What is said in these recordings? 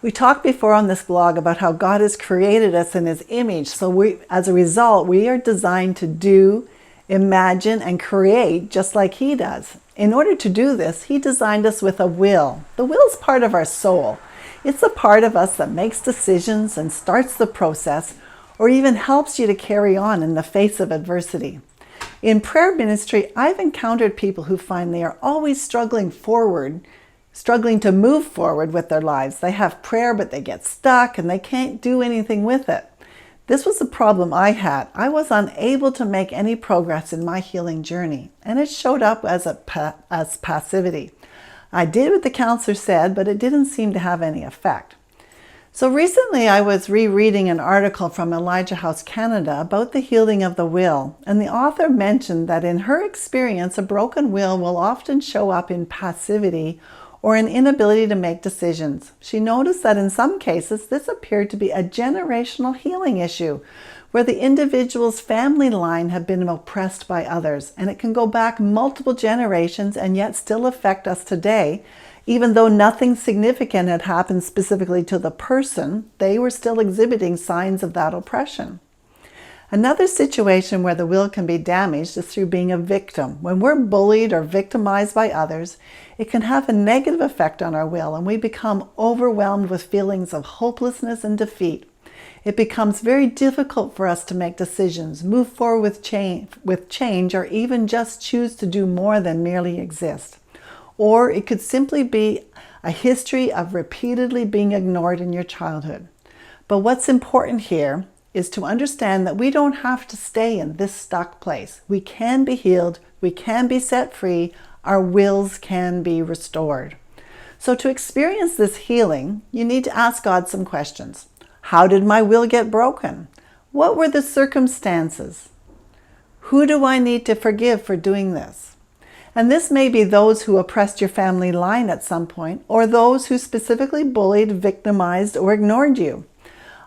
We talked before on this blog about how God has created us in His image. So as a result, we are designed to do, imagine, and create just like He does. In order to do this, He designed us with a will. The will is part of our soul. It's the part of us that makes decisions and starts the process, or even helps you to carry on in the face of adversity. In prayer ministry, I've encountered people who find they are always struggling to move forward with their lives. They have prayer, but they get stuck and they can't do anything with it. This was the problem I had. I was unable to make any progress in my healing journey, and it showed up as passivity. I did what the counselor said, but it didn't seem to have any effect. So recently I was rereading an article from Elijah House Canada about the healing of the will, and the author mentioned that in her experience, a broken will often show up in passivity or an inability to make decisions. She noticed that in some cases, this appeared to be a generational healing issue, where the individual's family line had been oppressed by others, and it can go back multiple generations and yet still affect us today. Even though nothing significant had happened specifically to the person, they were still exhibiting signs of that oppression. Another situation where the will can be damaged is through being a victim. When we're bullied or victimized by others, it can have a negative effect on our will, and we become overwhelmed with feelings of hopelessness and defeat. It becomes very difficult for us to make decisions, move forward with change, or even just choose to do more than merely exist. Or it could simply be a history of repeatedly being ignored in your childhood. But what's important here is to understand that we don't have to stay in this stuck place. We can be healed, we can be set free, our wills can be restored. So to experience this healing, you need to ask God some questions. How did my will get broken? What were the circumstances? Who do I need to forgive for doing this? And this may be those who oppressed your family line at some point, or those who specifically bullied, victimized, or ignored you.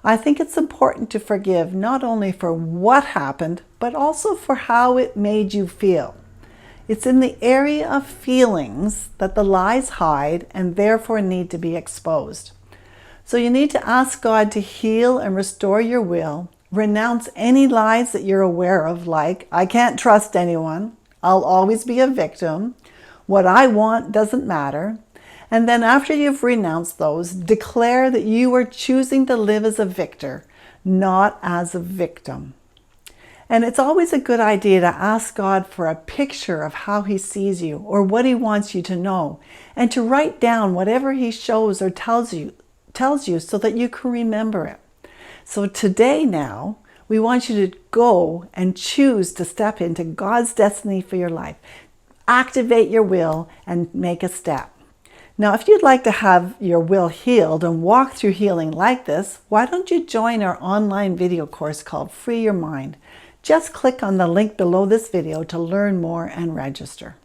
I think it's important to forgive not only for what happened, but also for how it made you feel. It's in the area of feelings that the lies hide and therefore need to be exposed. So you need to ask God to heal and restore your will, renounce any lies that you're aware of, like, I can't trust anyone, I'll always be a victim, what I want doesn't matter. And then after you've renounced those, declare that you are choosing to live as a victor, not as a victim. And it's always a good idea to ask God for a picture of how He sees you or what He wants you to know, and to write down whatever He shows or tells you so that you can remember it. So today now, we want you to go and choose to step into God's destiny for your life. Activate your will and make a step. Now, if you'd like to have your will healed and walk through healing like this, why don't you join our online video course called Free Your Mind? Just click on the link below this video to learn more and register.